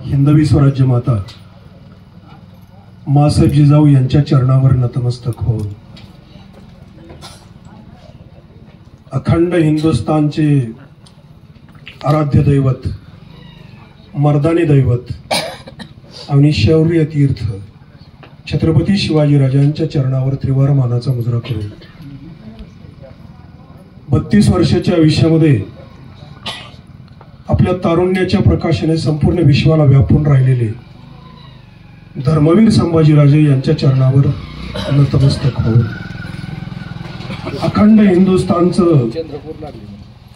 हिंदवी स्वराज्य माता मासाहेब जिजाऊ यांच्या चरणावर नतमस्तक होऊन अखंड हिंदुस्थानचे आराध्य दैवत, मर्दानी दैवत आणि शौर्य तीर्थ छत्रपती शिवाजीराजांच्या चरणावर त्रिवार मानाचा मुजरा करून 32 वर्षाच्या आयुष्यामध्ये आपल्या तारुण्याच्या प्रकाशाने संपूर्ण विश्वाला व्यापून राहिलेले धर्मवीर संभाजीराजे यांच्या चरणावर नतमस्तक होऊन अखंड हिंदुस्थानचं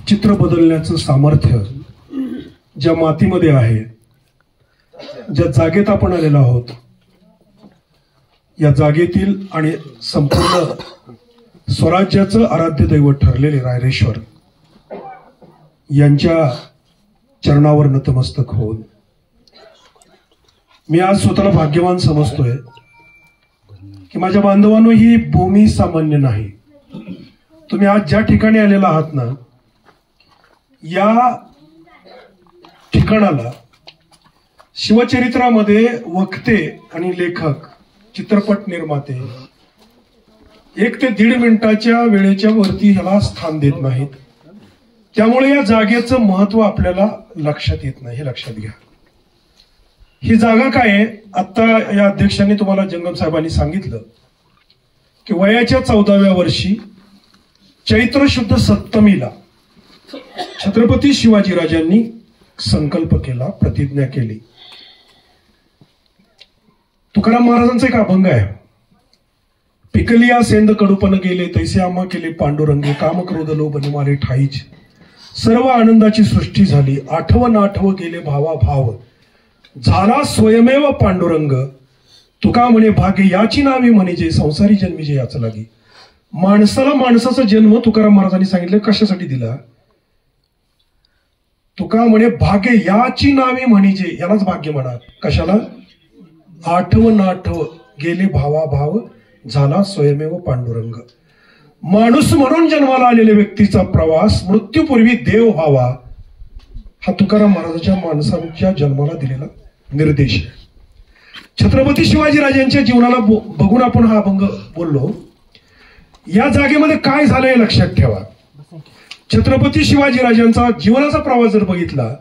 चित्र बदलण्याचं सामर्थ्य ज्या मातीमध्ये आहे, ज्या जागेत आपण आलेलो आहोत, या जागेतील आणि संपूर्ण स्वराज्याचं आराध्य दैवत ठरलेले रायरेश्वर यांच्या चरणावर नतमस्तक होऊन मी आज स्वतःला भाग्यवान समजतोय की माझ्या बांधवांनो, ही भूमी सामान्य नाही. तुम्ही आज ज्या ठिकाणी आलेला आहात ना, या ठिकाणाला शिवचरित्रामध्ये वक्ते आणि लेखक, चित्रपट निर्माते 1 ते 1.5 मिनिटाच्या वेळेच्या वरती ह्याला स्थान देत नाहीत. त्यामुळे या जागेचं महत्व आपल्याला लक्षात येत नाही. हे लक्षात घ्या. ही जागा काय आहे? आता या अध्यक्षांनी तुम्हाला जंगम साहेबांनी सांगितलं की वयाच्या 14व्या वर्षी चैत्र शुद्ध सप्तमीला छत्रपती शिवाजीराजांनी संकल्प केला, प्रतिज्ञा केली. तुकाराम महाराजांचा एक अभंग आहे, पिकलिया सेंद कडूपण गेले तैसे आम्हा केले पांडुरंगे, काम क्रोध लोभ मारे ठाईच, सर्व आनंदाची सृष्टी झाली, आठवण गेले भावा भाव, झाला स्वयमेव पांडुरंग, तुका म्हणे भाग्य याची नावी म्हणजे, संसारी जन्मी जे याच लागी. माणसाला माणसाचा जन्म तुकाराम महाराजांनी सांगितलं कशासाठी दिला? तुका म्हणे भाग्य याची नावी म्हणजे, यालाच भाग्य म्हणा. कशाला? आठव गेले भावा भाव, झाला स्वयमेव पांडुरंग. माणूस म्हणून जन्माला आलेल्या व्यक्तीचा प्रवास मृत्यूपूर्वी देव व्हावा, हा तुकाराम महाराजांच्या माणसांच्या जन्माला दिलेला निर्देश आहे. छत्रपती शिवाजीराजांच्या जीवनाला बघून आपण हा अभंग बोललो. या जागेमध्ये काय झालंय लक्षात ठेवा. छत्रपती शिवाजीराजांचा जीवनाचा प्रवास जर बघितला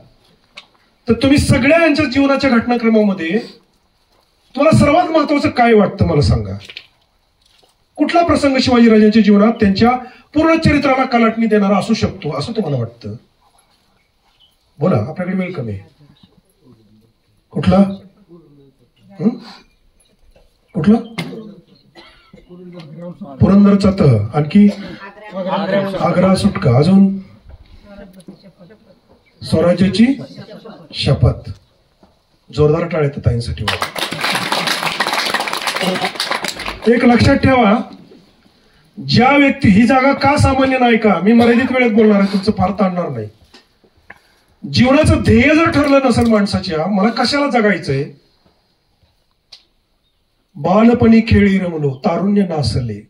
तर तुम्ही सगळ्या यांच्या जीवनाच्या घटनाक्रमामध्ये तुम्हाला सर्वात महत्वाचं काय वाटतं मला सांगा. कुठला प्रसंग शिवाजीराजांच्या जीवनात त्यांच्या पूर्ण चरित्राला कलाटणी देणारा असू शकतो असं तुम्हाला वाटतं? बोला, आपल्याकडे वेळ कमी आहे. कुठला? कुठला? पुरंदरचा तह, आणखी आग्रा सुटका, अजून स्वराज्याची शपथ. जोरदार टाळ्या येतात ताईंसाठी. एक लक्षात ठेवा, ज्या व्यक्ती, ही जागा का सामान्य नाही का, मी मर्यादित वेळेत बोलणार आहे, तुमचं फार ताणणार नाही. जीवनाचं ध्येय जर ठरलं नसेल माणसाच्या, मला कशाला जगायचंय, बालपणी खेळी रमलो तारुण्य नासले,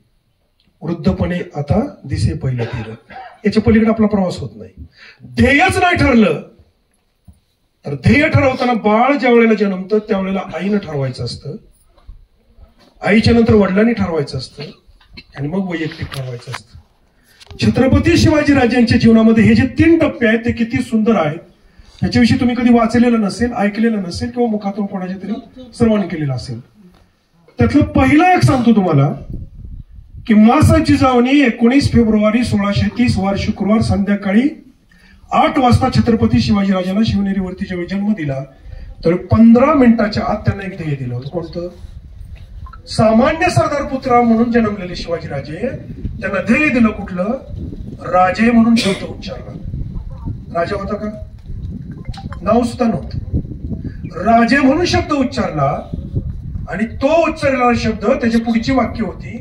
वृद्धपणे आता दिसे पहिलं तीर, याच्या पलीकडे आपला प्रवास होत नाही. ध्येयच नाही ठरलं तर ध्येय ठरवताना बाळ ज्या वेळेला जन्मतं त्यावेळेला आईनं ठरवायचं असतं, आईच्या नंतर वडिलांनी ठरवायचं असतं आणि मग वैयक्तिक ठरवायचं असतं. छत्रपती शिवाजीराजांच्या जीवनामध्ये हे जे 3 टप्पे आहेत ते किती सुंदर आहेत. याच्याविषयी तुम्ही कधी वाचलेलं नसेल, ऐकलेलं नसेल किंवा मुखातून कोणाच्या तरी सर्वांनी केलेलं असेल. त्यातलं पहिलं एक सांगतो तुम्हाला की मासाहेब जिजाऊंनी 19 फेब्रुवारी 1630 वार शुक्रवार संध्याकाळी 8 वाजता छत्रपती शिवाजीराजांना शिवनेरीवरती जेव्हा जन्म दिला तर 15 मिनिटाच्या आत त्यांना एक ध्येय दिलं होतं. कोणतं? सामान्य सरदार पुत्र म्हणून जन्मलेले शिवाजीराजे त्यांना ध्येय दिलं कुठलं? राजे म्हणून शब्द उच्चारला. राजा होता का? नाव सुद्धा नव्हतं. राजे म्हणून शब्द उच्चारला आणि तो उच्चारलेला शब्द त्याची पुढची वाक्य होती,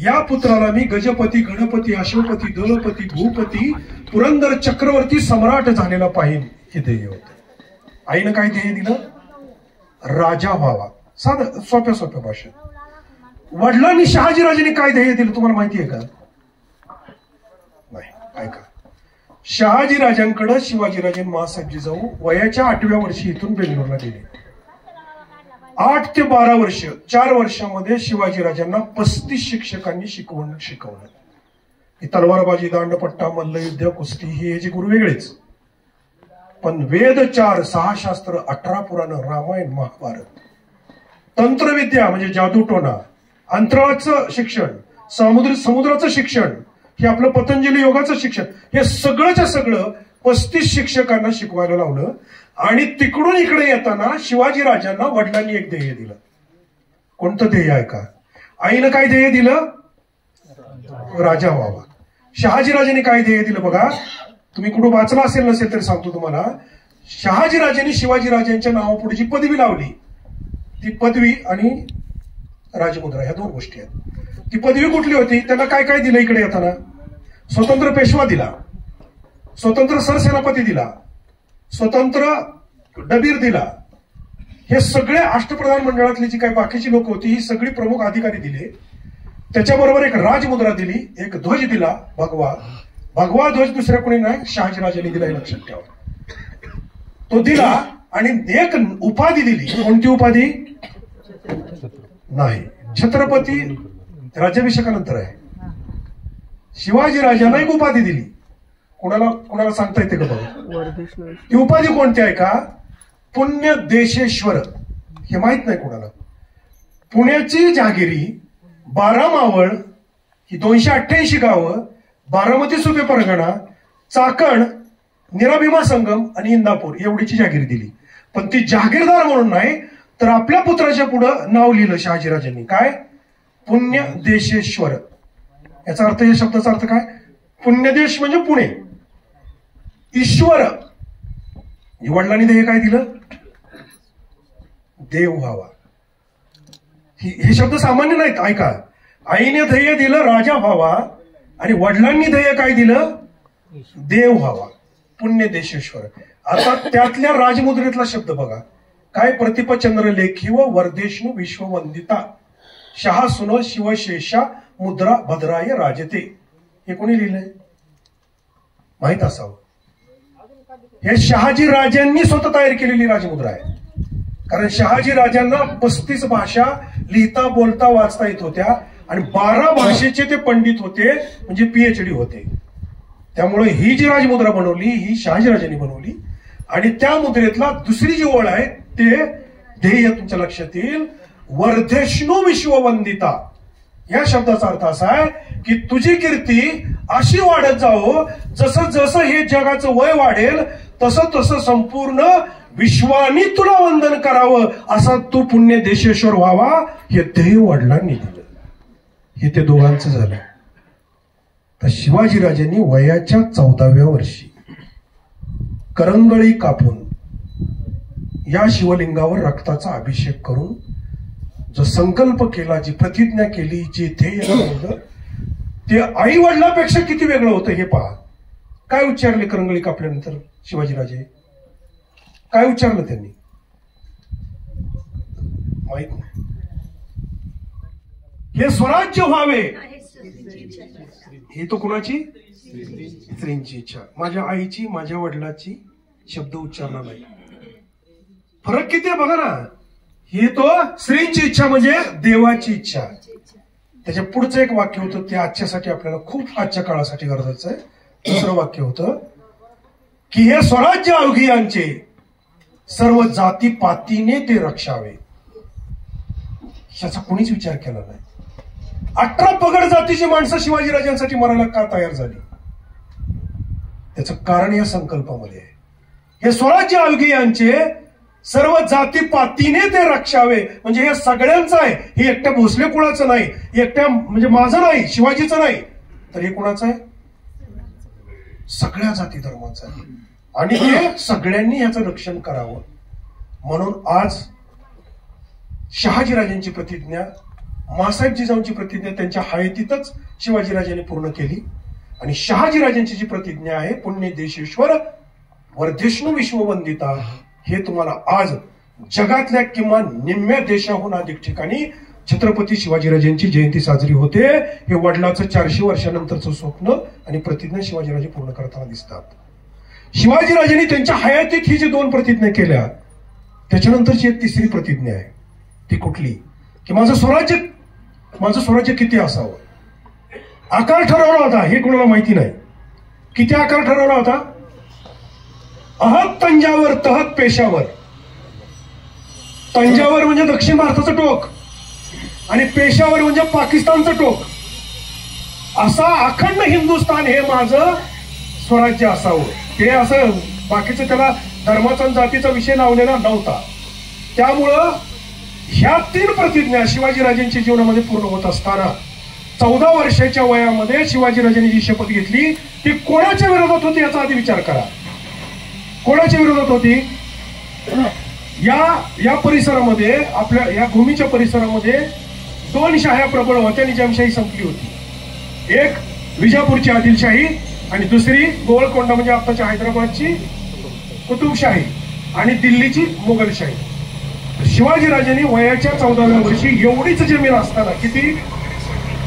या पुत्राला मी गजपती गणपती अश्वपती दलपती भूपती पुरंदर चक्रवर्ती सम्राट झालेला पाहिजे, हे ध्येय होतं. आईनं काय ध्येय दिलं? राजा व्हावा. साधं सोप्या सोप्या भाषेत. वडिलांनी शहाजीराजांनी काय ध्येय दिलं तुम्हाला माहिती आहे का? नाही. ऐका, शहाजीराजांकडे शिवाजीराजे मासाहेबजी जाऊ वयाच्या 8व्या वर्षी इथून बेंगलोरला गेले. 8 ते 12 वर्ष, 4 वर्षामध्ये शिवाजीराजांना 35 शिक्षकांनी शिकवलं. ही तलवारबाजी, दांडपट्टा, मल्लयुद्ध, कुस्ती हे याचे गुरु वेगळेच, पण वेद 4, 6 शास्त्र, 18 पुराण, रामायण, महाभारत, तंत्रविद्या म्हणजे जादूटोना, अंतराळाचं शिक्षण, समुद्राचं शिक्षण, हे आपलं पतंजली योगाचं शिक्षण, हे सगळंच्या सगळं 35 शिक्षकांना शिकवायला लावलं. आणि तिकडून इकडे येताना शिवाजीराजांना वडिलांनी एक ध्येय दिलं. कोणतं ध्येय आहे का? आईनं काय ध्येय दिलं? राजा व्हावा. शहाजीराजांनी काय ध्येय दिलं बघा, तुम्ही कुठं वाचला असेल नसेल तरी सांगतो तुम्हाला. शहाजीराजांनी शिवाजीराजांच्या नावापुढे जी पदवी लावली, ती पदवी आणि राजमुद्रा ह्या 2 गोष्टी आहेत. ती पदवी कुठली होती? त्यांना काय काय दिलं इकडे येताना? स्वतंत्र पेशवा दिला, स्वतंत्र सरसेनापती दिला, स्वतंत्र डबीर दिला. हे सगळे अष्टप्रधान मंडळातली जी काही बाकीची लोक होती ही सगळी प्रमुख अधिकारी दिले. त्याच्याबरोबर एक राजमुद्रा दिली, एक ध्वज दिला, भगवा ध्वज दुसऱ्या कोणी नाही, शहाजीराजांनी दिला, हे लक्षात ठेवा. तो दिला आणि एक उपाधी दिली. कोणती उपाधी? नाही, छत्रपती राज्याभिषेकानंतर आहे. शिवाजीराजांना एक उपाधी दिली. कोणाला सांगता येते का बघा? ती उपाधी कोणती आहे का? पुण्य देशेश्वर. हे माहित नाही कोणाला. पुण्याची जहागिरी, 12 मावळ, ही 288 गावं, बारामती सुपे परगणा, चाकण, निराभिमा संगम आणि इंदापूर एवढीची जहागिरी दिली. पण ती जहागीरदार म्हणून नाही, तर आपल्या पुत्राच्या पुढं नाव लिहिलं शहाजीराजांनी. काय? पुण्य देशेश्वर. याचा अर्थ, या शब्दाचा अर्थ काय? पुण्यदेश म्हणजे पुणे, ईश्वर. वडिलांनी ध्येय काय दिलं? देव व्हावा. हे शब्द सामान्य नाहीत. ऐका, आईने ध्येय दिलं राजा व्हावा आणि वडिलांनी ध्येय काय दिलं? देव व्हावा, पुण्य देशेश्वर. आता त्यातल्या राजमुद्रेतला शब्द बघा काय? प्रतिपचंद्र लेखी व वर्धेष्णू विश्ववंदिता शहासुन शिवशेषा मुद्रा भद्राय राजते. हे कोणी लिहिलंय? माहित असावं. हे शहाजी राजांनी स्वतः तयार केलेली राजमुद्रा आहे. कारण शहाजी राजांना 35 भाषा लिहिता, बोलता, वाचता येत होत्या आणि 12 भाषेचे ते पंडित होते, म्हणजे PhD होते. त्यामुळे ही जी राजमुद्रा बनवली ही शहाजीराजांनी बनवली. आणि त्या मुद्रेतला दुसरी जी ओळ आहे ते ध्येय तुमच्या लक्षात येईल, वर्धेष्णू विश्ववंदिता. या शब्दाचा अर्थ असा आहे की तुझी कीर्ती अशी वाढत जावो, जसं जसं हे जगाचं वय वाढेल तसं तसं संपूर्ण विश्वानी तुला वंदन करावं, असा तू पुण्य देशेश्वर व्हावा. हे ध्येय वडिलांनी दिलं. हे ते दोघांचं झालं. तर शिवाजीराजांनी वयाच्या 14व्या वर्षी करंगळी कापून या शिवलिंगावर रक्ताचा अभिषेक करून जो संकल्प केला, जी प्रतिज्ञा केली, जे ध्येय ठरवलं, ते आई वडिलांपेक्षा किती वेगळं होतं हे पहा. काय उच्चारले करंगळी कापल्यानंतर शिवाजीराजे? काय उच्चारलं त्यांनी? माहित नाही. हे स्वराज्य व्हावे, ही तो कुणाची? स्त्रींची इच्छा. माझ्या आईची, माझ्या वडिलाची शब्द उच्चारला नाही. फरक किती आहे बघा ना. ही तो स्त्रींची इच्छा म्हणजे देवाची इच्छा. त्याच्या पुढचं एक वाक्य होतं, ते आजच्यासाठी आपल्याला खूप आजच्या काळासाठी गरजेचं आहे. दुसरं वाक्य होतं की हे स्वराज्य अवघियांचे सर्व जाती पातीने ते रक्षावे. याचा कोणीच विचार केला नाही. 18 पगड जातीची माणसं शिवाजीराजांसाठी मरायला का तयार झाली? त्याचं कारण या संकल्पामध्ये आहे. हे स्वराज्य अवघियांचे सर्व जाती पातीने ते रक्षावे, म्हणजे हे सगळ्यांचं आहे. हे एकट्या भोसले कुळाचं नाही, एकट्या म्हणजे माझं नाही, शिवाजीचं नाही, तर हे कुणाचं आहे? सगळ्या जाती धर्माचं आहे. आणि हे सगळ्यांनी याचं रक्षण करावं म्हणून आज शहाजीराजांची प्रतिज्ञा, मासाहेब जिजाऊंची प्रतिज्ञा त्यांच्या हयातीतच शिवाजीराजांनी पूर्ण केली. आणि शहाजीराजांची जी प्रतिज्ञा आहे, पुण्य देशेश्वर वर्धेष्णू विश्ववंदिता, हे तुम्हाला आज जगातल्या किमान निम्म्या देशाहून अधिक ठिकाणी छत्रपती शिवाजीराजांची जयंती साजरी होते. हे वडिलाचं 400 वर्षानंतरचं स्वप्न आणि प्रतिज्ञा शिवाजीराजे पूर्ण करताना दिसतात. शिवाजीराजांनी त्यांच्या हयातीत ही जी 2 प्रतिज्ञा केल्या, त्याच्यानंतरची एक तिसरी प्रतिज्ञा आहे. ती कुठली? की माझं स्वराज्य किती असावं. आकार ठरवला होता, हे कोणाला माहिती नाही. किती आकार ठरवला होता? अहत तंजावर तहत पेशावर. तंजावर म्हणजे दक्षिण भारताचं टोक आणि पेशावर म्हणजे पाकिस्तानचं टोक. असा अखंड हिंदुस्थान हे माझं स्वराज्य असावं. हे असं बाकीचं त्याला धर्माचा जातीचा विषय लावलेला नव्हता. त्यामुळं ह्या 3 प्रतिज्ञा शिवाजीराजांच्या जीवनामध्ये पूर्ण होत असताना 14 वर्षाच्या वयामध्ये शिवाजीराजांनी जी शपथ घेतली ती कोणाच्या विरोधात होती याचा आधी विचार करा. कोणाच्या विरोधात होती? या परिसरामध्ये, आपल्या या भूमीच्या परिसरामध्ये 2 शाह्या प्रबळ होत्या. निजामशाही संपली होती. एक विजापूरची आदिलशाही आणि दुसरी गोवळकोंडा म्हणजे आताच्या हैदराबादची कुतुबशाही आणि दिल्लीची मुघलशाही. शिवाजीराजांनी वयाच्या 14व्या वर्षी एवढीच जमीन असताना, किती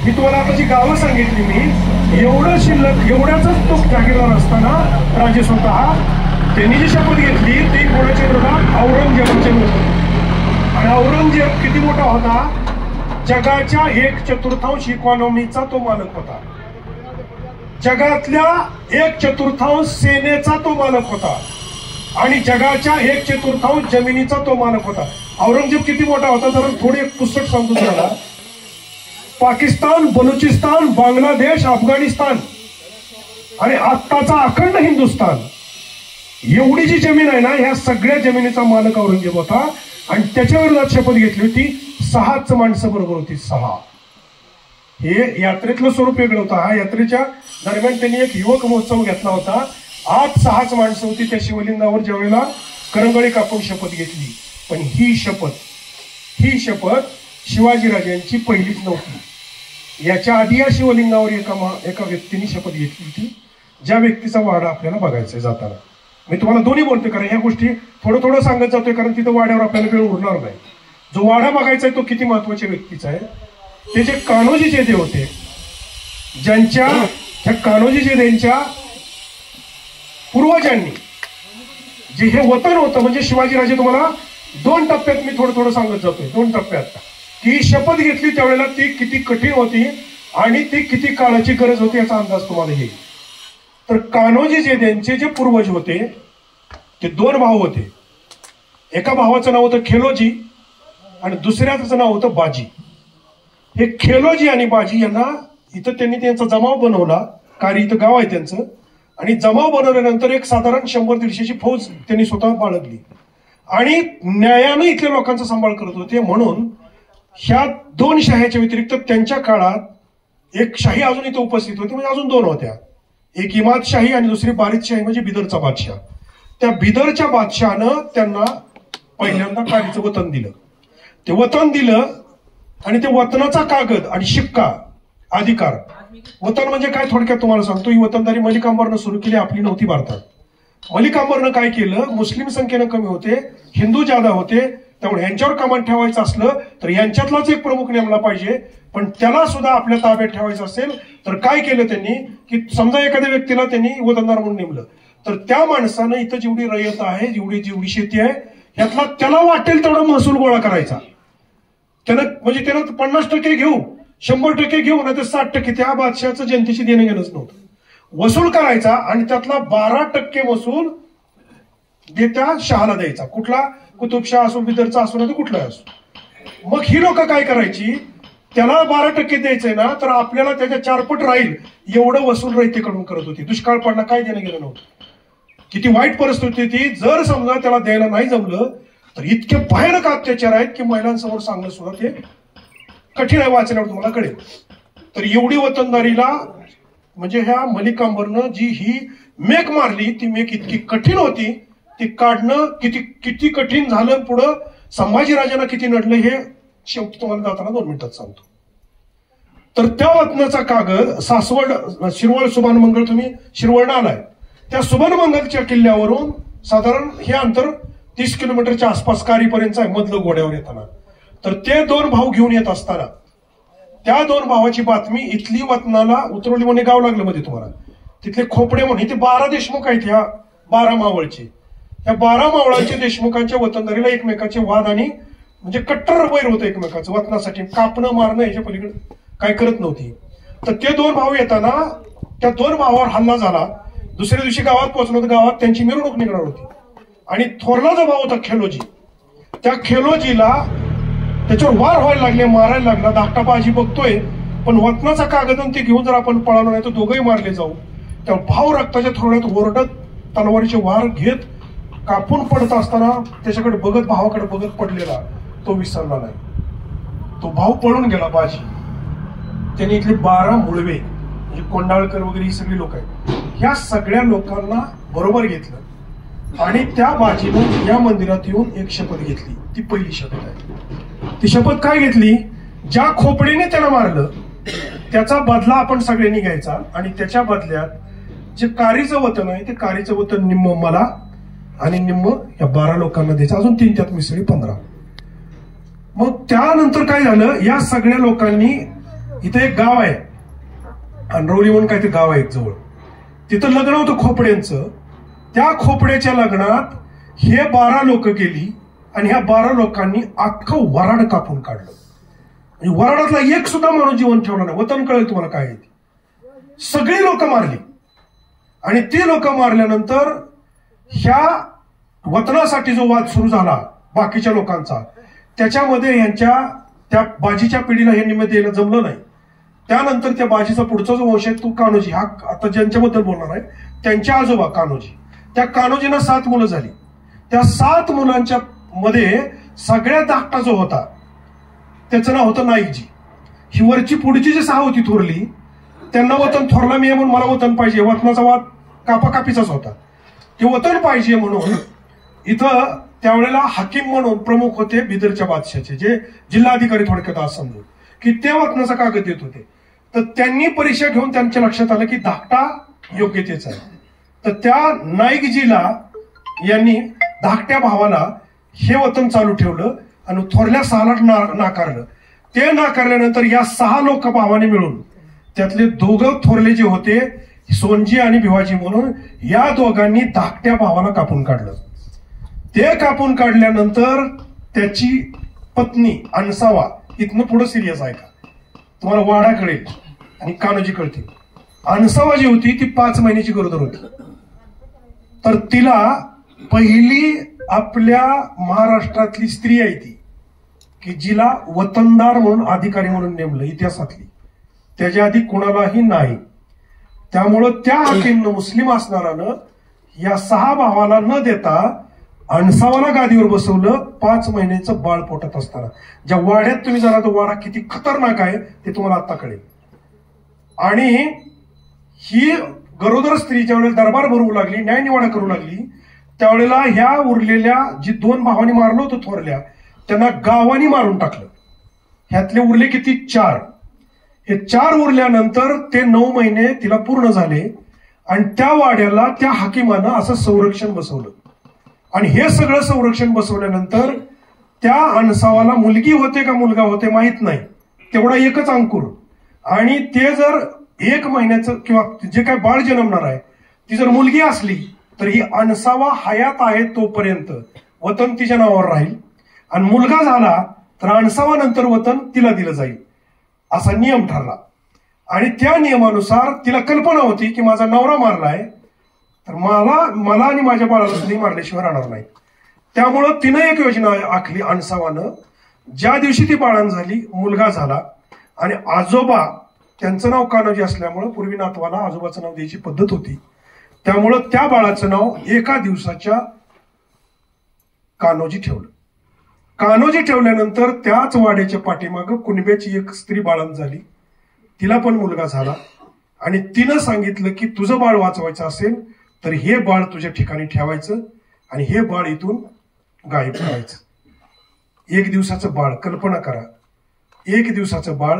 मी तुम्हाला आता जी गावं सांगितली मी, एवढं शिल्लक एवढ्याच तो जागीरदार असताना राजे स्वतः त्यांनी जी शपथ घेतली ती कोणाच्या विरोधात? औरंगजेबाच्या विरोधात. आणि औरंगजेब किती मोठा होता? जगाच्या 1/4 इकॉनॉमीचा तो मालक होता. जगातल्या 1/4 सेनेचा तो मालक होता आणि जगाच्या 1/4 जमिनीचा तो मालक होता. औरंगजेब किती मोठा होता? जरा थोडी एक पुस्तक सांगतो तुम्हाला. पाकिस्तान, बलुचिस्तान, बांगलादेश, अफगाणिस्तान आणि आत्ताचा अखंड हिंदुस्थान, एवढी जी जमीन आहे ना, ह्या सगळ्या जमिनीचा मालक औरंगजेब होता. आणि त्याच्या विरोधात शपथ घेतली होती. 6च माणसं बरोबर होती. 6. हे यात्रेतलं स्वरूप वेगळं होतं. हा यात्रेच्या दरम्यान त्यांनी एक युवक महोत्सव घेतला होता. आज 6च माणसं होती त्या शिवलिंगावर ज्यावेळेला करंगळी कापून शपथ घेतली. पण ही शपथ शिवाजीराजांची पहिलीच नव्हती. याच्या आधी या शिवलिंगावर एका व्यक्तीने शपथ घेतली होती, ज्या व्यक्तीचा वाडा आपल्याला बघायचा आहे जाताना. मी तुम्हाला दोन्ही बोलतोय कारण ह्या गोष्टी थोडं सांगत जातोय, कारण तिथं वाड्यावर आपल्याला वेळ उरणार नाही. जो वाडा बघायचा आहे तो किती महत्वाच्या व्यक्तीचा आहे. ते जे कान्होजी जेधे होते, ज्यांच्या कान्होजी जेधेंच्या पूर्वजांनी जे हे वतन होतं, म्हणजे शिवाजीराजे, तुम्हाला 2 टप्प्यात मी थोडं सांगत जातोय. 2 टप्प्यात की शपथ घेतली त्यावेळेला ती किती कठीण होती आणि ती किती काळाची गरज होती याचा अंदाज तुम्हाला येईल. तर कान्होजी जेधेंचे जे पूर्वज होते ते 2 भाऊ होते. एका भावाचं नाव होतं खेलोजी आणि दुसऱ्याचं नाव होतं बाजी. हे खेलोजी आणि बाजी यांना इथं त्यांनी त्यांचा जमाव बनवला. कारी इथं गाव आहे त्यांचं. आणि जमाव बनवल्यानंतर एक साधारण 100-150ची फौज त्यांनी स्वतः बाळगली आणि न्यायानं इथल्या लोकांचा सांभाळ करत होते. म्हणून ह्या 2 शाह्याच्या व्यतिरिक्त त्यांच्या काळात एक शाही अजून इथं उपस्थित होती, म्हणजे अजून 2 होत्या. एक इमादशाही आणि दुसरी बारिदशाही म्हणजे बिदरचा बादशाह. त्या बिदरच्या बादशहानं त्यांना पहिल्यांदा कारीचं वतन दिलं. ते वतन दिलं आणि ते वतनाचा कागद आणि शिक्का अधिकार. वतन म्हणजे काय थोडक्यात तुम्हाला सांगतो. ही वतनदारी मलिक अंबरनं सुरू केली, आपली नव्हती भारतात. मलिक अंबरनं काय केलं, मुस्लिम संख्येनं कमी होते, हिंदू जादा होते, त्यामुळे यांच्यावर कमांड ठेवायचं असलं तर यांच्यातलाच एक प्रमुख नेमला पाहिजे. पण त्याला सुद्धा आपल्या ताब्यात ठेवायचं असेल तर काय केलं त्यांनी, की समजा एखाद्या व्यक्तीला त्यांनी वतनदार म्हणून नेमलं तर त्या माणसानं इथं जेवढी रयत आहे, जेवढी शेती आहे, यातला त्याला वाटेल तेवढा महसूल गोळा करायचा. म्हणजे त्यानं 50% घेऊ, 100% घेऊ, नाही तर 60%. त्या बादशाचं जनतेशी देणं घेणंच नव्हतं. वसूल करायचा आणि त्यातला 12% वसूल त्या शहाला द्यायचा. कुठला? कुतुबशाह असो, बिदरचा असो, नाही कुठलाही असो. मग ही लोक काय करायची, त्याला 12% द्यायचंय ना तर आपल्याला त्याच्या 4 पट राहील एवढं वसूल रयतेकडून करत होती. दुष्काळ पडला, काय देणं गेलं नव्हतं. किती वाईट परिस्थिती होती. जर समजा त्याला द्यायला नाही जमलं तर इतके भयानक अत्याचार आहेत की महिलांसमोर सांगणं सुद्धा ते कठीण आहे, वाचण्यावर तुम्हाला कळेल. तर एवढी वतनदारीला म्हणजे ह्या मलिक अंबरनं जी ही मेक मारली, ती मेक इतकी कठीण होती, ती काढणं किती कठीण झालं. पुढं संभाजीराजांना किती नडलं हे शेवटी तुम्हाला जाताना 2 मिनिटात सांगतो. तर त्या वतनाचा कागद सासवड, शिरवळ, सुभानमंगळ, तुम्ही शिरवळनं आलाय, त्या सुभानमंगलच्या किल्ल्यावरून साधारण हे अंतर 30 किलोमीटरच्या आसपास कारीपर्यंत आहे, मधलं घोड्यावर येताना. तर ते 2 भाऊ घेऊन येत असताना त्या 2 भावाची बातमी इथली वतनाला उतरवली म्हणे गाव लागलं मध्ये तुम्हाला. तिथले खोपडे म्हणून इथे 12 देशमुख आहेत ह्या 12 मावळचे. त्या 12 मावळांच्या देशमुखांच्या वतनदारीला एकमेकाचे वाद आणि म्हणजे कट्टर वैर होतं एकमेकाचं वतनासाठी. कापणं मारणं याच्या पलीकडे काय करत नव्हती. तर ते 2 भाऊ येताना त्या 2 भावावर हल्ला झाला. दुसऱ्या दिवशी गावात पोहोचलो तर गावात त्यांची मिरवणूक निघणार होती. आणि थोरला जो भाऊ होता खेलोजी, त्या खेलोजीला त्याच्यावर वार व्हायला लागले, मारायला लागला. धाकटा बाजी बघतोय पण वतनाचा कागद ते घेऊन जर आपण पळालो नाही तर दोघंही मारले जाऊ. त्या भाऊ रक्ताच्या थोड्यात ओरडत तलवारीचे वार घेत कापून पडत असताना त्याच्याकडे बघत भावाकडे बघत पडलेला तो विसरला नाही. तो भाऊ पळून गेला बाजी. त्याने इथले 12 मुळवे म्हणजे कोंडाळकर वगैरे ही सगळी लोक आहेत, ह्या सगळ्या लोकांना बरोबर घेतलं आणि त्या बाजीनं या मंदिरात येऊन एक शपथ घेतली. ती पहिली शपथ आहे. ती शपथ काय घेतली? ज्या खोपडीने त्याला मारलं त्याचा बदला आपण सगळ्यांनी घ्यायचा आणि त्याच्या बदल्यात जे कारीचं वतन आहे ते कारीचं वतन निम्म मला आणि निम्म या 12 लोकांना द्यायचं. अजून 3 त्यात मिसळी 15. मग त्यानंतर काय झालं, या सगळ्या लोकांनी इथं एक गाव आहे अनरवली म्हणून काय ते गाव आहे जवळ, तिथं लग्न होतं खोपड्यांचं. त्या खोपड्याच्या लग्नात हे 12 लोक गेली आणि ह्या 12 लोकांनी अख्खं वराड कापून काढलं. म्हणजे वराडातला एक सुद्धा माणूस जीवन ठेवला नाही. वतन कळेल तुम्हाला काय आहे. सगळी लोक मारली आणि ती लोक मारल्यानंतर ह्या वतनासाठी जो वाद सुरू झाला बाकीच्या लोकांचा, त्याच्यामध्ये यांच्या त्या बाजीच्या पिढीला हे निमित्त द्यायला जमलं नाही. त्यानंतर त्या बाजीचा पुढचा जो वंश आहे तो कान्होजी, हा आता ज्यांच्याबद्दल बोलणार आहे त्यांच्या आजोबा कान्होजी. त्या कान्होजींना 7 मुलं झाली. त्या 7 मुलांच्या मध्ये सगळ्यात धाकटा जो होता त्याचं नाव होतं नाईकजी. ही वरची पुढची जी 6 होती थोरली, त्यांना वतन थोरला मी म्हणून मला वतन पाहिजे, वतनाचा वाद कापाकापीचाच होता. ते वतन पाहिजे म्हणून इथं त्यावेळेला हाकीम म्हणून प्रमुख होते बिदरच्या बादशाचे, जे जिल्हाधिकारी थोडक्यात आज समजून की ते वतनाचा कागद देत होते. तर त्यांनी परीक्षा घेऊन त्यांच्या लक्षात आलं की धाकटा योग्यतेचा आहे. तर त्या नाईकजीला यांनी धाकट्या भावाला हे वतन चालू ठेवलं आणि थोरल्या 6ला नाकारलं. ते नाकारल्यानंतर या 6 लोक भावाने मिळून त्यातले 2 थोरले जे होते सोनजी आणि भिवाजी म्हणून, या दोघांनी धाकट्या भावाला कापून काढलं. ते कापून काढल्यानंतर त्याची पत्नी अनसावा, इथनं पुढे सिरियस आहे का तुम्हाला वाडा कळेल आणि कान्होजी कळतील. अनसावा जी होती ती 5 महिन्याची गरोदर होती. तर तिला पहिली आपल्या महाराष्ट्रातली स्त्री आहे ती की जिला वतनदार म्हणून अधिकारी म्हणून नेमलं इतिहासातली, त्याच्या आधी कुणालाही नाही. त्यामुळं त्या हाकीमनं मुस्लिम असणारानं या 6 भावाला न देता अणसावाला गादीवर बसवलं 5 महिन्याचं बाळ पोटात असताना. ज्या वाड्यात तुम्ही जाणार तो वाडा किती खतरनाक आहे ते तुम्हाला आता कळेल. आणि ही गरोदर स्त्री ज्या वेळेला दरबार भरवू लागली, न्यायनिवाडा करू लागली, त्यावेळेला ह्या उरलेल्या जी 2 भावांनी मारलं होतं थोरल्या, त्यांना गावानी मारून टाकलं. ह्यातले उरले किती? 4. हे 4 उरल्यानंतर ते 9 महिने तिला पूर्ण झाले आणि त्या वाड्याला त्या हाकिमानं असं संरक्षण बसवलं. आणि हे सगळं संरक्षण बसवल्यानंतर त्या अनसावाला मुलगी होते का मुलगा होते माहित नाही, तेवढा एकच अंकुर. आणि ते जर 1 महिन्याचं किंवा जे काय बाळ जन्मणार आहे ती जर मुलगी असली तर ही अनसावा हयात आहे तोपर्यंत वतन तिच्या नावावर राहील, आणि मुलगा झाला तर अनसावा नंतर वतन तिला दिलं जाईल असा नियम ठरला. आणि त्या नियमानुसार तिला कल्पना होती की माझा नवरा मारलाय तर मला आणि माझ्या बाळाला सुद्धा मारल्याशिवाय राहणार नाही. त्यामुळं तिनं एक योजना आखली अनसावानं. ज्या दिवशी ती बाळान झाली, मुलगा झाला आणि आजोबा त्यांचं नाव कान्होजी असल्यामुळं पूर्वी नातवाला आजोबाचं नाव द्यायची पद्धत होती. त्यामुळं त्या बाळाचं नाव एका दिवसाच्या कान्होजी ठेवलं. कान्होजी ठेवल्यानंतर त्याच वाड्याच्या पाठीमागं कुणब्याची एक स्त्री बाळांत झाली, तिला पण मुलगा झाला. आणि तिनं सांगितलं की तुझं बाळ वाचवायचं असेल तर हे बाळ तुझ्या ठिकाणी ठेवायचं आणि हे बाळ इथून गायब करायचं. 1 दिवसाचं बाळ, कल्पना करा, 1 दिवसाचं बाळ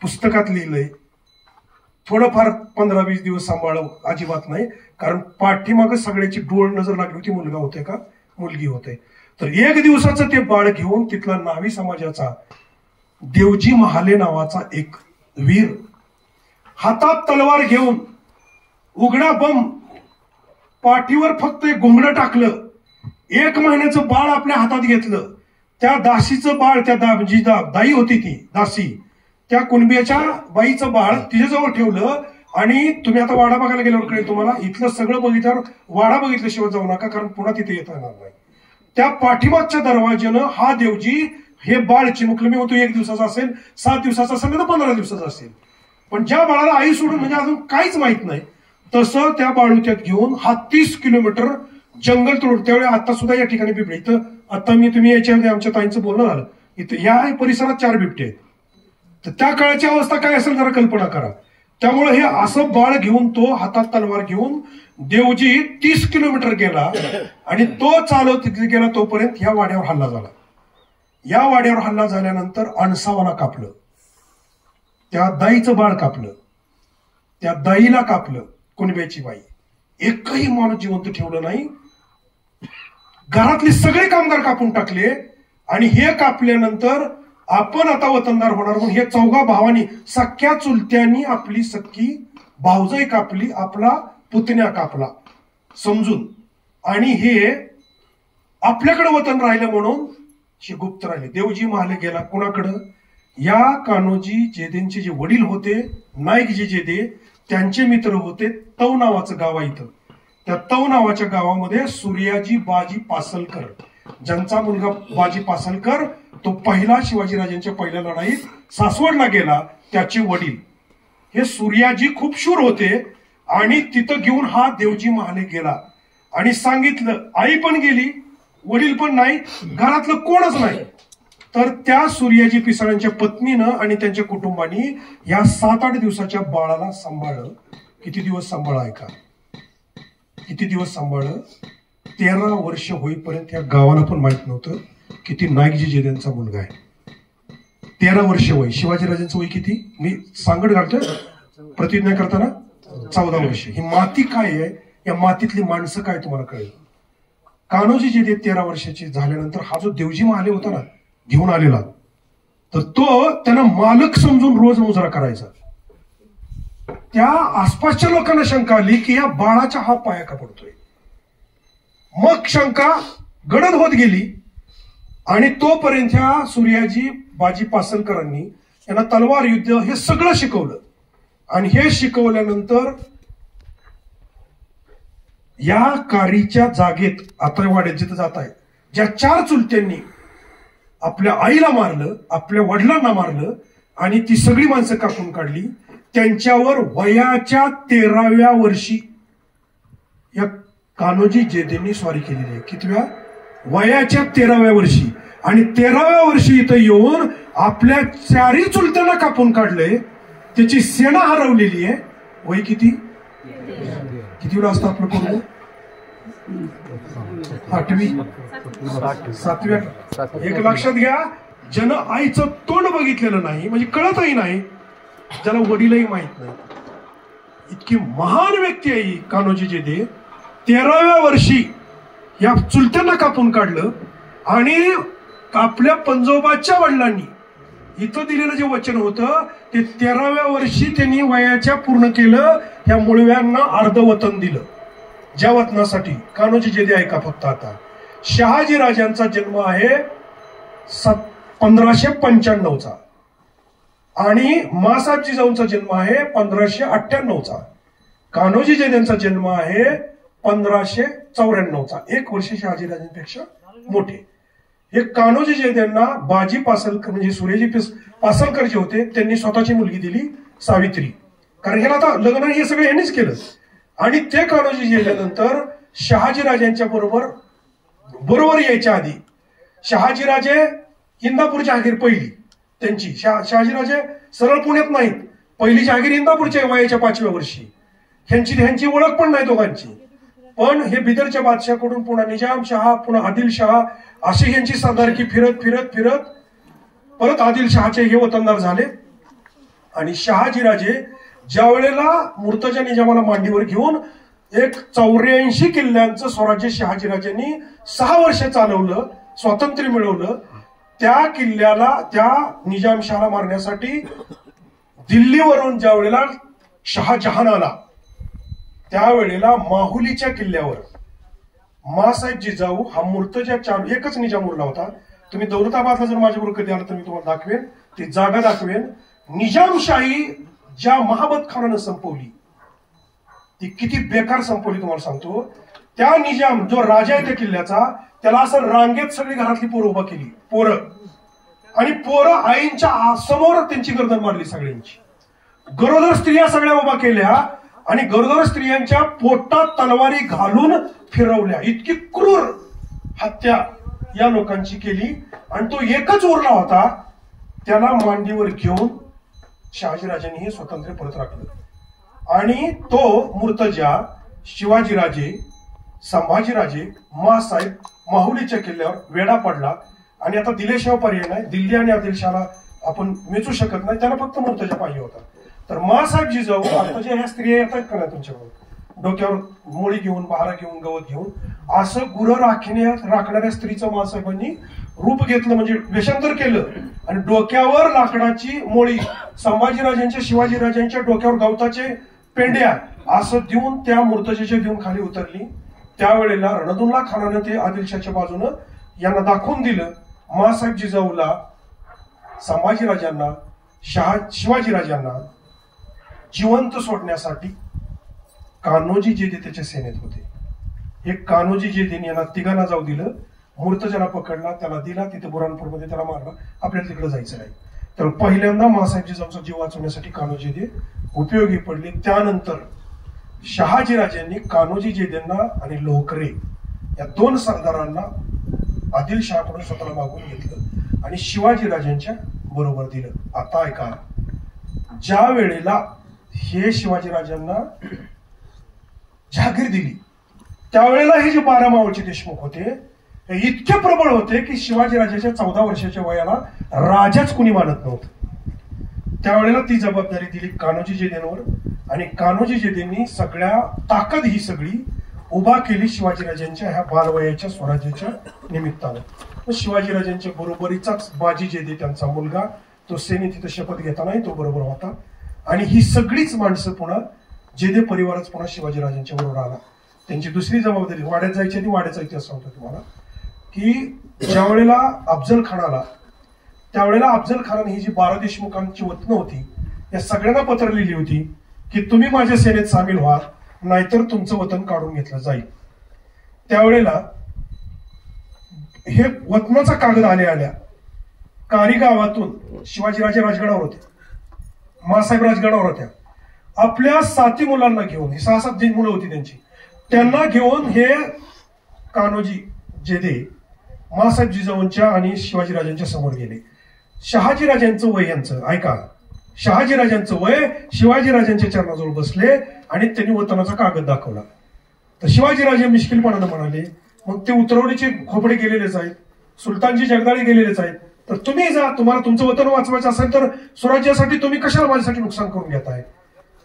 पुस्तकात लिहिलंय. थोडंफार 15-20 दिवस सांभाळव अजिबात नाही, कारण पाठीमागं सगळ्याची डोळ नजर लागली होती, मुलगा होते का मुलगी होते. तर एक दिवसाचं ते बाळ घेऊन तिथला न्हावी समाजाचा देवजी महाले नावाचा एक वीर हातात तलवार घेऊन उघडा बम पाठीवर फक्त एक घुंगडं टाकलं, 1 महिन्याचं बाळ आपल्या हातात घेतलं, त्या दासीचं बाळ, त्या जी दाई होती ती दासी, त्या कुणब्याच्या बाईचं बाळ तिच्याजवळ ठेवलं. आणि तुम्ही आता वाडा बघायला गेल्यावर कळेल तुम्हाला, इथलं सगळं बघितल्यावर वाडा बघितल्याशिवाय जाऊ नका, कारण पुन्हा तिथे येता येणार नाही. त्या पाठीमागच्या दरवाज्यानं हा देवजी हे बाळ चिमुकलं. मी म्हणतो 1 दिवसाचा असेल, 7 दिवसाचा असेल, तर 15 दिवसाचा असेल, पण ज्या बाळाला आई सोडून म्हणजे अजून काहीच माहित नाही, तसं त्या बाळुत्यात घेऊन हा 30 किलोमीटर जंगल तोड. त्यावेळी आता सुद्धा या ठिकाणी बिबटे, इथं आता तुम्ही याच्या आमच्या ताईंचं बोलणं झालं, इथं या परिसरात 4 बिबटे आहेत. तर त्या काळाची अवस्था काय असेल जरा कल्पना करा. त्यामुळे हे असं बाळ घेऊन तो हातात तलवार घेऊन देवजी 30 किलोमीटर गेला आणि तो चालत गेला तोपर्यंत या वाड्यावर हल्ला झाला. या वाड्यावर हल्ला झाल्यानंतर अणसावाला कापलं, त्या दाईचं बाळ कापलं, त्या दाईला कापलं, कुणब्याची बाई. एकही माणूस जिवंत ठेवलं नाही. घरातले सगळे कामगार कापून टाकले. आणि हे कापल्यानंतर आपण आता वतनदार होणार म्हणून हे 4 भावांनी, सख्या चुलत्यांनी आपली सख्खी भावजाई कापली, आपला पुतण्या कापला समजून. आणि हे आपल्याकडे वतन राहिलं म्हणून हे गुप्त राहिले. देवजी महाले गेला कुणाकडं? या कान्होजी जेदेंचे जे वडील होते नाईकजी जेदे, त्यांचे मित्र होते. तव नावाचं गाव आहे इथं. त्या तव नावाच्या गावामध्ये सूर्याजी बाजी पासलकर, ज्यांचा मुलगा बाजी पासलकर तो पहिला शिवाजीराजांच्या पहिल्या लढाईत सासवडला गेला, त्याचे वडील हे सूर्याजी खूप शूर होते. आणि तिथं घेऊन हा देवजी महाले गेला आणि सांगितलं, आई पण गेली, वडील पण नाही, घरातलं कोणच नाही. तर त्या सूर्याजी पिसाळ्यांच्या पत्नीनं आणि त्यांच्या कुटुंबानी या 7-8 दिवसाच्या बाळाला सांभाळलं. किती दिवस सांभाळलं ऐका, किती दिवस सांभाळलं? 13 वर्ष होईपर्यंत या गावाला पण माहित नव्हतं किती नाईकजी जेदेंचा मुलगा आहे. 13 वर्ष वय. शिवाजीराजांचं वय किती? मी सांगड घालतोय प्रतिज्ञा करताना 14 वर्ष. ही माती काय आहे, या मातीतली माणसं काय तुम्हाला कळेल. कान्होजी जेदे 13 वर्षाची झाल्यानंतर हा जो देवजी महाले होता ना घेऊन आलेला, तर तो त्यांना मालक समजून रोज मुजरा करायचा. त्या आसपासच्या लोकांना शंका आली की या बाळाच्या हा पाया का पडतोय. मग शंका गडद होत गेली आणि तोपर्यंत ह्या सूर्याजी बाजी पासलकरांनी यांना तलवार युद्ध हे सगळं शिकवलं. आणि हे शिकवल्यानंतर या कारीच्या जागेत आता वाड्यात जिथं जात आहे, ज्या 4 चुलत्यांनी आपल्या आईला मारलं, आपल्या वडिलांना मारलं आणि ती सगळी माणसं कापून काढली, त्यांच्यावर वयाच्या 13व्या वर्षी या कान्होजी जेदेंनी स्वारी केलेली आहे. कितव्या? वयाच्या 13व्या वर्षी. आणि 13व्या वर्षी इथं येऊन आपल्या 4ही चुलत्यांना कापून काढलंय. त्याची सेना हरवलेली आहे. वय किती? किती वेळा असतं आपलं पूर्ण? 8वी 7व्या. एक लक्षात घ्या, ज्यानं आईचं तोंड बघितलेलं नाही, म्हणजे कळतही नाही, ज्याला वडीलही माहित नाही, इतकी महान व्यक्ती आहे कान्होजी जेदे. 13व्या वर्षी या चुलत्यांना कापून काढलं आणि आपल्या पंजोबाच्या वडिलांनी इथं दिलेलं जे वचन होतं ते 13व्या वर्षी त्यांनी वयाच्या पूर्ण केलं. ह्या मुळव्यांना अर्धवतन दिलं. ज्या वतनासाठी कान्होजी जेदे ऐका फक्त आता. शहाजी राजांचा जन्म आहे 1595चा आणि मासाहेब जिजाऊंचा जन्म आहे 1598चा. कान्होजी जेदेंचा जन्म आहे 1594चा. 1 वर्ष शहाजीराजांपेक्षा मोठे. हे कान्होजी जेदेंना बाजी पासलकर म्हणजे सूर्याजी पासलकर जे होते त्यांनी स्वतःची मुलगी दिली सावित्री. कारण ह्याला आता लग्न हे सगळं यांनीच केलं. आणि ते कान्होजी जेदेनंतर शहाजीराजांच्या बरोबर यायच्या आधी शहाजीराजे इंदापूर जहागीर पहिली त्यांची. शहाजीराजे सरळ पुण्यात नाहीत. पहिली जहागीर इंदापूरच्या वयाच्या 5व्या वर्षी. ह्यांची ओळख पण नाही दोघांची. पण हे बिदरच्या बादशाहकडून पुन्हा निजाम शहा, पुन्हा आदिलशहा अशी यांची सरदारकी फिरत फिरत फिरत परत आदिलशहाचे हे वतनदार झाले. आणि शहाजीराजे ज्या वेळेला मुर्तजा निजामाला मांडीवर घेऊन एक 84 किल्ल्यांचं स्वराज्य शहाजीराजांनी 6 वर्ष चालवलं. स्वातंत्र्य मिळवलं, त्या किल्ल्याला, त्या निजामशाला मारण्यासाठी दिल्लीवरून ज्या वेळेला शहाजहान आला, त्यावेळेला माहुलीच्या किल्ल्यावर मासाहेब जिजाऊ हा मूर्तजा एकच निजाम उरला होता. तुम्ही दौलताबादला जर माझ्याबरोबर कधी आला तर मी तुम्हाला दाखवेन, ती जागा दाखवेन. निजामशाही ज्या महाबत खानानं संपवली, ती किती बेकार संपवली तुम्हाला सांगतो. त्या निजाम जो राजा आहे त्या किल्ल्याचा, त्याला असं रांगेत सगळी घरातली पोरं उभा केली, पोरं, आणि पोरं आईंच्या समोर त्यांची गर्दन मारली सगळ्यांची. गरोदर स्त्रिया सगळ्या उभा केल्या आणि गरोदर स्त्रियांच्या पोटात तलवारी घालून फिरवल्या. इतकी क्रूर हत्या या लोकांची केली. आणि तो एकच उरला होता, त्याला मांडीवर घेऊन शहाजीराजांनी हे स्वातंत्र्य परत राखलं. आणि तो मूर्तजा शिवाजीराजे, संभाजीराजे, मासाहेब माहुलीच्या किल्ल्यावर वेडा पडला. आणि आता दिल्याशिवाय पर्याय नाही, दिल्ली आणि आदिलशाला आपण वेचू शकत नाही, त्याला फक्त मूर्तजा पाहिजे होता. तर मासाहेब जिजाऊ, आता ज्या ह्या स्त्रिया येतात का नाही तुमच्याकडून, डोक्यावर मोळी घेऊन, बहारा घेऊन, गवत घेऊन, असं गुरं राखणाऱ्या स्त्रीचं मासाहेबांनी रूप घेतलं, म्हणजे वेषांतर केलं. आणि डोक्यावर लाकडाची मोळी, संभाजीराजांच्या, शिवाजीराजांच्या डोक्यावर गवताचे पेंड्या असं देऊन त्या मूर्तजेच्या देऊन खाली उतरली. त्यावेळेला रणदुल्ला खानानं ते आदिलशाच्या बाजूनं यांना दाखवून दिलं. मासाहेब जिजाऊला, संभाजीराजांना, शिवाजीराजांना जिवंत सोडण्यासाठी कान्होजी जेधे त्याच्या सेनेत होते. एक कान्होजी जेधेने यांना तिघांना जाऊ दिलं, मूर्तजाला पकडला, त्याला दिला, तिथे बुरानपूरमध्ये त्याला मारला, आपल्याला तिकडे जायचं नाही. तर पहिल्यांदा मासाहेब जिजाऊचा जीव वाचवण्यासाठी कान्होजी जेधे उपयोगी पडले. त्यानंतर शहाजीराजांनी कान्होजी जेधेंना आणि लोकरे या दोन सरदारांना आदिलशहाकडून स्वतःला मागून घेतलं आणि शिवाजीराजांच्या बरोबर दिलं. आता ऐका, ज्या वेळेला हे शिवाजीराजांना जहागीर दिली, त्यावेळेला हे जे 12 मावळचे देशमुख होते, हे इतके प्रबळ होते की शिवाजीराजाच्या 14 वर्षाच्या वयाला राजाच कुणी मानत नव्हतं. त्यावेळेला ती जबाबदारी दिली कान्होजी जेधेंवर. आणि कान्होजी जेधेंनी सगळ्या ताकद ही सगळी उभा केली शिवाजीराजांच्या ह्या बालवयाच्या स्वराज्याच्या निमित्तानं. शिवाजीराजांच्या बरोबरीचाच बाजी जेधे, त्यांचा मुलगा, तो सेनेत तिथं शपथ घेतानाही तो बरोबर होता. आणि ही सगळीच माणसं पुन्हा जेधे परिवारच पुन्हा शिवाजीराजांच्या बरोबर आला. त्यांची दुसरी जबाबदारी, वाड्यात जायची आधी वाड्याचा इतिहास सांगतो तुम्हाला, की ज्या वेळेला अफजल खान आला, त्यावेळेला अफजल खानाने ही जी 12 देशमुखांची वतनं होती, या सगळ्यांना पत्र लिहिली होती की तुम्ही माझ्या सेनेत सामील व्हा, नाहीतर तुमचं वतन काढून घेतलं जाईल. त्यावेळेला हे वतनाचा कागद आल्या कारी गावातून शिवाजीराजे राजगडावर होते, मासाहेब राजगडावर होत्या, आपल्या 7 मुलांना घेऊन, 6-7 मुलं होती त्यांची, त्यांना घेऊन हे कान्होजी जेधे मासाहेब जिजाऊंच्या आणि शिवाजीराजांच्या समोर गेले. शहाजीराजांचं वय, यांचं ऐका, शहाजीराजांचं वय शिवाजीराजांच्या चरणाजवळ बसले आणि त्यांनी वतनाचा कागद दाखवला. तर शिवाजीराजे मिश्किलपणानं म्हणाले, मग ते उतरवडीचे खोपडे गेलेलेच आहेत, सुलतानजी जगदाळे गेलेलेच आहेत, तर तुम्ही जा, तुम्हाला तुमचं वतन वाचवायचं असेल तर स्वराज्यासाठी तुम्ही कशाला माझ्यासाठी नुकसान करून घेताय.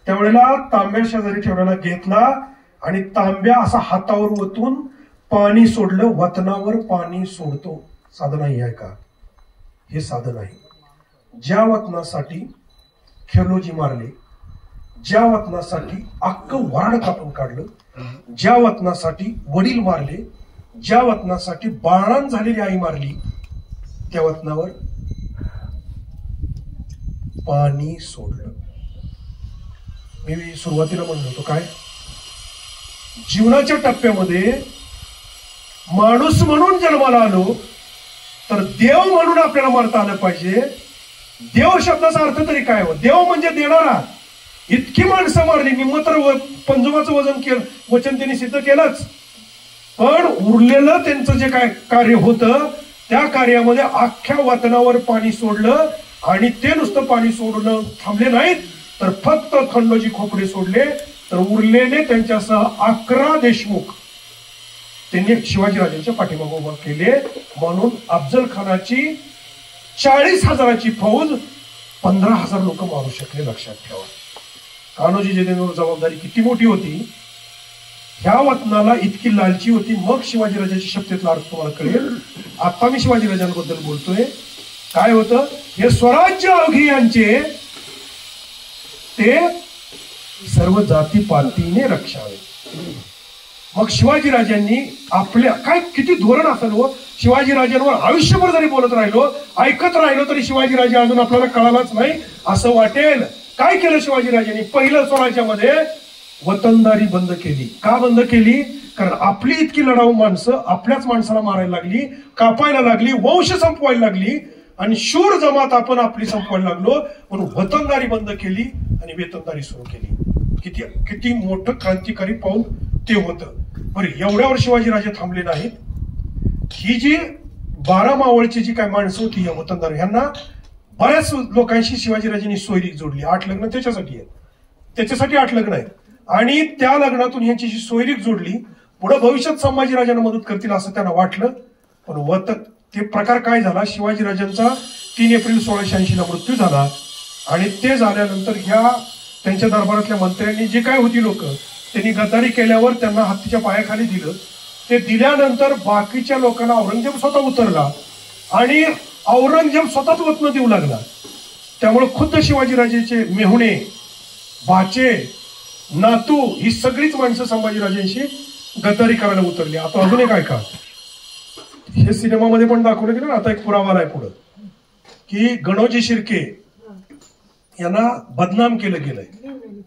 त्यावेळेला तांब्या शेजारी ठेवलेला घेतला आणि तांब्या असा हातावर ओतून पाणी सोडलं. वतनावर पाणी सोडतो साधन नाही आहे का? हे साधन आहे. ज्या वतनासाठी खेलोजी मारले, ज्या वतनासाठी अख्खं वारड कापून काढलं, ज्या वतनासाठी वडील मारले, ज्या वतनासाठी बाळान झालेली आई मारली, त्या वतनावर पाणी सोडलं. मी सुरुवातीला म्हणलो होतो काय, जीवनाच्या टप्प्यामध्ये माणूस म्हणून जन्माला आलो तर देव म्हणून आपल्याला मरता आलं पाहिजे. देव शब्दाचा अर्थ तरी काय हो? देव म्हणजे देणारा. इतकी माणसं मारली, निम्म तर पंजोबाचं वचन त्यांनी सिद्ध केलंच, पण उरलेलं त्यांचं जे काय कार्य होतं त्या कार्यामध्ये अख्ख्या वतनावर पाणी सोडलं. आणि ते नुसतं पाणी सोडणं थांबले नाहीत, तर फक्त खंडोजी खोपडे सोडले, तर उरलेले त्यांच्यासह 11 देशमुख त्यांनी शिवाजीराजांच्या पाठीमागे उभा केले. म्हणून अफजल खानाची 40,000ची फौज 15,000 लोक मारू शकले. लक्षात ठेवा कान्होजी जेधेंवर जबाबदारी किती मोठी होती. ह्या वतनाला इतकी लालची होती. मग शिवाजीराजाची शब्दातला अर्थ तुम्हाला कळेल. आता मी शिवाजीराजांबद्दल बोलतोय. काय होतं, हे स्वराज्य अवघी यांचे ते सर्व जाती पातीने रक्षावे. मग शिवाजीराजांनी आपल्या काय किती धोरण असेल हो. शिवाजीराजांवर आयुष्यभर जरी बोलत राहिलो, ऐकत राहिलो, तरी शिवाजीराजे अजून आपल्याला कळालाच नाही असं वाटेल. काय केलं शिवाजीराजांनी? पहिलं स्वराज्यामध्ये वतनदारी बंद केली. का बंद केली? कारण आपली इतकी लढाऊ माणसं आपल्याच माणसाला मारायला लागली, कापायला लागली, वंश संपवायला लागली आणि शूर जमात आपण आपली संपवायला लागलो. म्हणून वतनदारी बंद केली आणि वेतनदारी सुरू केली. किती किती मोठं क्रांतिकारी पाऊल ते होतं. बरं, एवढ्यावर शिवाजीराजे थांबले नाहीत. ही जी 12 मावळची जी काय माणसं होती या वतनदार, ह्यांना बऱ्याच लोकांशी शिवाजीराजांनी सोयरीक जोडली. 8 लग्न त्याच्यासाठी आहेत, त्याच्यासाठी 8 लग्न आहेत. आणि त्या लग्नातून ह्यांची सोयरीक जोडली. पुढे भविष्यात संभाजीराजांना मदत करतील असं त्यांना वाटलं. पण ते प्रकार काय झाला, शिवाजीराजांचा 3 एप्रिल 1680 ला मृत्यू झाला. आणि ते झाल्यानंतर ह्या त्यांच्या दरबारातल्या मंत्र्यांनी जे काय होती लोक, त्यांनी गद्दारी केल्यावर त्यांना हत्तीच्या पायाखाली दिलं. ते दिल्यानंतर बाकीच्या लोकांना औरंगजेब स्वतः उतरला आणि औरंगजेब स्वतःच वतन देऊ लागला. त्यामुळे खुद्द शिवाजीराजेचे मेहुणे, भाचे, नातू ही सगळीच माणसं संभाजीराजांशी गद्दारी करायला उतरली. आता अजून एक ऐका, हे सिनेमामध्ये पण दाखवलं गेलं. आता एक पुरावा आलाय पुढं की गणोजी शिर्के यांना बदनाम केलं गेलंय.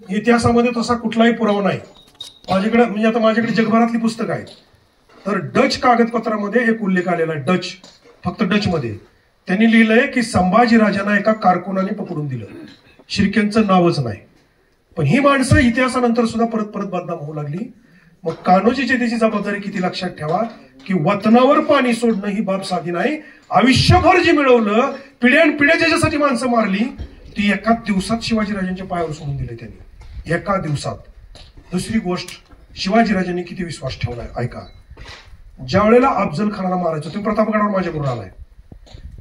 इतिहासामध्ये तसा कुठलाही पुरावा नाही माझ्याकडे. म्हणजे आता माझ्याकडे जगभरातली पुस्तकं आहेत. तर डच कागदपत्रामध्ये एक उल्लेख आलेला आहे. डच, फक्त डच मध्ये त्यांनी लिहिलंय की संभाजीराजांना एका कारकुनाने पकडून दिलं. शिर्केंचं नावच नाही. पण ही माणसं इतिहासानंतर सुद्धा परत परत बदनाम होऊ लागली. मग कान्होजीची त्याची जबाबदारी किती लक्षात ठेवा की वतनावर पाणी सोडणं ही बाब साधी नाही. आयुष्यभर जे मिळवलं, पिढ्यानपिढ्या ज्याच्यासाठी माणसं मारली, ती एका दिवसात शिवाजीराजांच्या पायावर सोडून दिले त्यांनी, एका दिवसात. दुसरी गोष्ट, शिवाजीराजांनी किती विश्वास ठेवलाय ऐका. ज्या वेळेला अफजल खानाला मारायचं, तुम्ही प्रतापगडावर माझ्याबरोबर आलाय,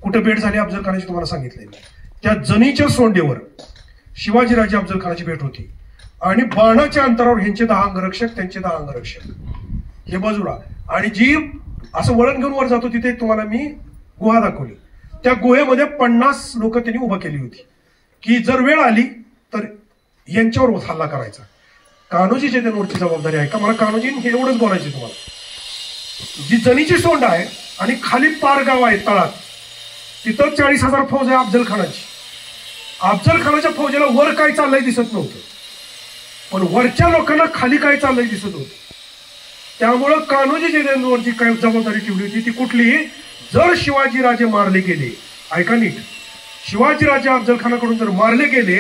कुठे भेट झाली अफजल खानाची तुम्हाला सांगितलंय. त्या जनीच्या सोंडेवर शिवाजीराजे अफजल खानाची भेट होती आणि बाणाच्या अंतरावर ह्यांचे 10 अंगरक्षक, त्यांचे 10 अंगरक्षक हे बाजूला. आणि जी असं वळण घेऊन वर जातो तिथे तुम्हाला मी गुहा दाखवली. त्या गुहेमध्ये 50 लोक त्यांनी उभा केली होती की जर वेळ आली तर यांच्यावर हल्ला करायचा. कान्होजीच्या त्यांवरची जबाबदारी आहे का? मला कान्होजी हे एवढंच बोलायचे तुम्हाला. जी जनीची सोंड आहे आणि खाली पारगाव आहे तळात, तिथं 40,000 फौज आहे अफजल खानाची. अफजल खानाच्या फौजेला वर काय चाललंय दिसत नव्हतं, पण वरच्या लोकांना खाली काय चाललंय दिसत होतं. त्यामुळं कान्होजी जेदेंवरची काय जबाबदारी ठेवली होती ती कुठली? जर शिवाजीराजे मारले गेले, ऐका नीट, शिवाजीराजे अफजल खानाकडून जर मारले गेले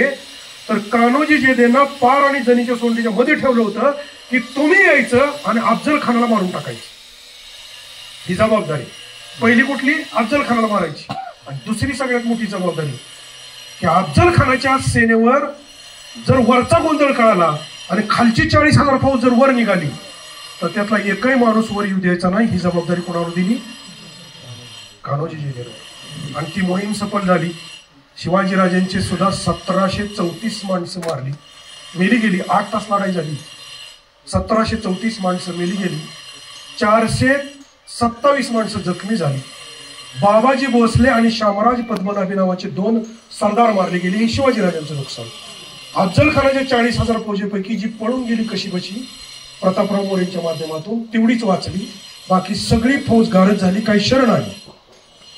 तर कान्होजी जेदेंना पार आणि जनीच्या सोंडीच्या मध्ये ठेवलं होतं की तुम्ही यायचं आणि अफजल खानाला मारून टाकायचं. ही जबाबदारी पहिली कुठली? अफजल खानाला मारायची. आणि दुसरी सगळ्यात मोठी जबाबदारी की अफजल खानाच्या सेनेवर जर वरचा गोंधळ कळाला आणि खालची 40,000 फौज जर वर निघाली तर त्यातला एकही माणूस वर येऊ द्यायचा नाही. ही जबाबदारी कोणावर दिली? कान्होजी जेदेंवर. आणि ती मोहीम सफल झाली. शिवाजीराजांचे सुद्धा 1734 माणसं मारली, मेली गेली. 8 तास लढाई झाली. 1734 माणसं मेली गेली. 427 माणसं जखमी झाली. बाबाजी भोसले आणि शामराज पद्मनाभी नावाचे 2 सरदार मारले गेले. हे शिवाजीराजांचं नुकसान. अफजल खानाच्या 40,000 फौजेपैकी जी पळून गेली कशी बशी प्रतापराव मोरेंच्या माध्यमातून, तेवढीच वाचली. बाकी सगळी फौज गारद झाली. काही शरण आली.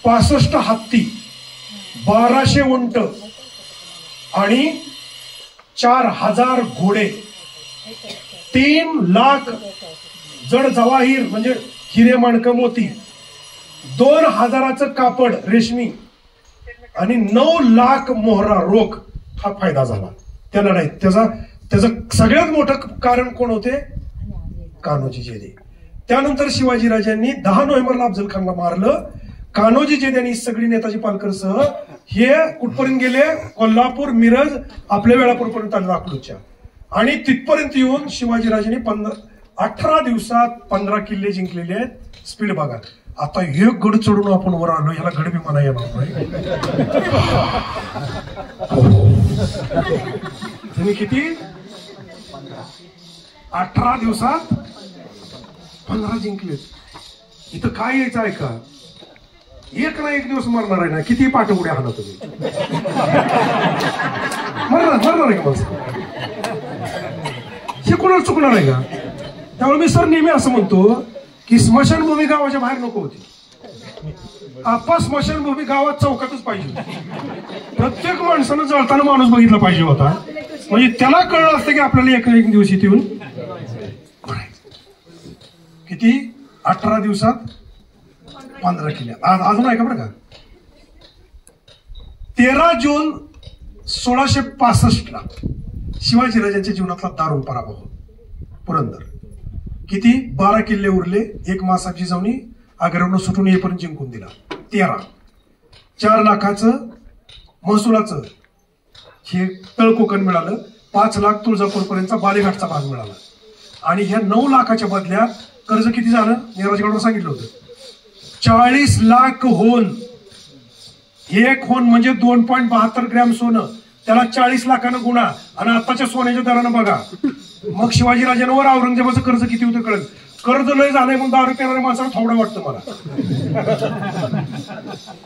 65 हत्ती, 1200 उंट आणि 4000 घोडे, 3 लाख जड जवाहीर म्हणजे हिरे माणकं मोती, 2000चं कापड रेशमी आणि 9 लाख मोहरा रोख हा फायदा झाला त्या लढाईत. त्याचं सगळ्यात मोठं कारण कोण होते? कान्होजी जेदे. त्यानंतर शिवाजीराजांनी 10 नोव्हेंबरला अफजल खानला मारलं. कान्होजी जेदेंनी सगळी नेताजी पालकर सह हे कुठपर्यंत गेले? कोल्हापूर, मिरज, आपल्या वेळापूरपर्यंत आले अकलूजच्या. आणि तिथपर्यंत येऊन शिवाजीराजांनी 18 दिवसात 15 किल्ले जिंकलेले आहेत. स्पीड बघा. आता एक गड चढून आपण वर आलो, ह्याला गड बी म्हणा येणार नाही. तुम्ही किती? 18 दिवसात 15 जिंकलेत. इथं काय यायचं आहे का, एक ना एक दिवस मरणार आहे ना, किती पाठ उड्या हाणा तुम्ही, मरणार आहे का माणसं? हे कोणाला चुकणार आहे का? त्यामुळे मी सर नेहमी असं म्हणतो की स्मशानभूमी गावाच्या बाहेर नको होती. आपा स्मशानभूमी गावात चौकातच पाहिजे होती. प्रत्येक माणसानं जळताना माणूस बघितला पाहिजे होता, म्हणजे त्याला कळलं असतं की आपल्याला एक दिवस इथे येऊन किती 18 दिवसात 15 किल्ले. अजून आहे का बरं का, 13 जून 1665 ला शिवाजीराजांच्या जीवनातला दारुण पराभव. पुरंदर किती 12 किल्ले उरले, एक मासाची जिजाऊनी आग्र्यावरून सुटून येईपर्यंत जिंकून दिला. 13 4 लाखाचं महसुलाचं हे तळकोकण मिळालं, 5 लाख तुळजापूर पर्यंतचा बालेघाटचा भाग मिळाला. आणि ह्या 9 लाखाच्या बदल्यात कर्ज किती झालं, नीरजगडवर सांगितलं होतं, 40 लाख होन. एक होन म्हणजे 2.72 ग्रॅम सोनं, त्याला 40 लाखानं गुणा. आणि आताच्या सोन्याच्या दरानं बघा, मग शिवाजीराजांवर औरंगजेबाचं कर्ज किती होतं कळलं. कर्ज लय झालंय म्हणून दारू पिणाऱ्या माणसाला थोडं वाटतं मला.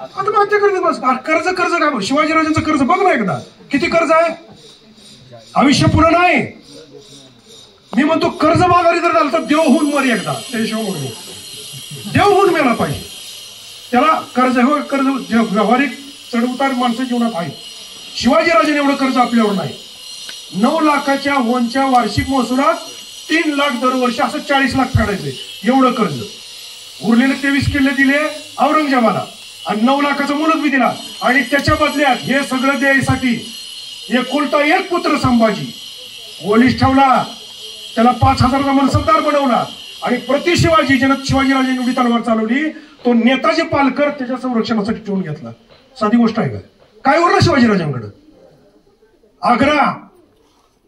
आत्महत्या करते बस. कर्ज काय, शिवाजीराजांचं कर्ज बघ ना एकदा, किती कर्ज आहे, आयुष्य पुरं नाही. मी म्हणतो कर्ज माघारी जर झालं तर देव होऊन मर एकदा, त्याशिवाय म्हणून देव होऊन मेला पाहिजे. त्याला कर्ज व्यावहारिक चढउतार माणसं जीवनात आहे. शिवाजीराजांनी एवढं कर्ज आपल्यावर नाही. 9 लाखाच्या होनच्या वार्षिक महसुलात 3 लाख दरवर्षी, असं 40 लाख फेडायचे एवढं कर्ज. उरलेले 23 किल्ले दिले औरंगजेबाला आणि 9 लाखाचा मुलतबी दिला. आणि त्याच्या बदल्यात हे सगळं द्यायसाठी एकुलता एक पुत्र संभाजी ओलीस ठेवला, त्याला 5000चा मनसबदार बनवला. आणि प्रति शिवाजी ज्यानं शिवाजीराजांनी एवढी तलवार चालवली, तो नेताजी पालकर त्याच्या संरक्षणासाठी ठेवून घेतला. साधी गोष्ट आहे का? काय उरलं शिवाजीराजांकडं?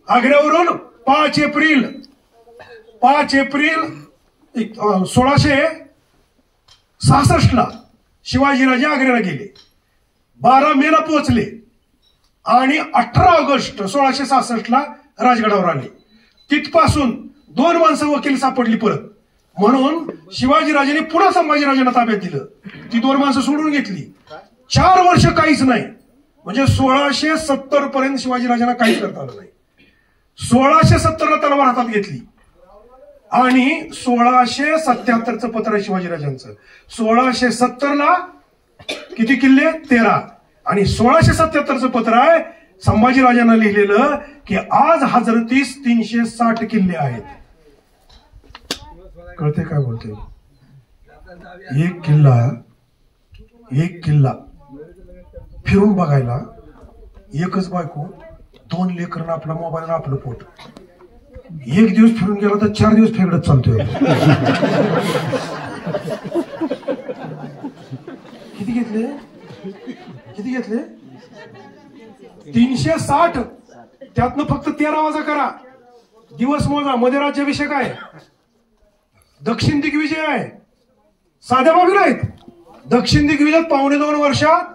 आग्र्यावरून 5 एप्रिल 1666 ला शिवाजीराजे आग्र्याला गेले, 12 मेला पोहोचले आणि 18 ऑगस्ट 1666 ला राजगडावर आले. तिथपासून 2 माणसं वकील सापडली परत, म्हणून शिवाजीराजांनी पुन्हा संभाजीराजांना ताब्यात दिलं. ती 2 माणसं सोडून घेतली. 4 वर्ष काहीच नाही, म्हणजे 1670 पर्यंत शिवाजीराजांना काहीच करता आलं नाही. 1670 ला तलवार हातात घेतली आणि 1677चं पत्र आहे शिवाजीराजांचं. 1670 ला किती किल्ले, 13. आणि 1677चं पत्र आहे संभाजीराजांना लिहिलेलं की आज हजरतीस 360 किल्ले आहेत. कळते काय बोलते? एक किल्ला फिरून बघायला एकच बायको, 2 लेकरं, आपला मोबाईल, आपलं पोट. एक दिवस फिरून गेला तर 4 दिवस फेगडत चालतोय. किती घेतले 360. त्यातनं फक्त 13 वाजा करा, दिवस मोजा. मध्ये राज्याभिषेक आहे, दक्षिण दिग्विजय आहे. साध्या बाबी नाहीत. दक्षिण दिग्विजयात 2.25 वर्षात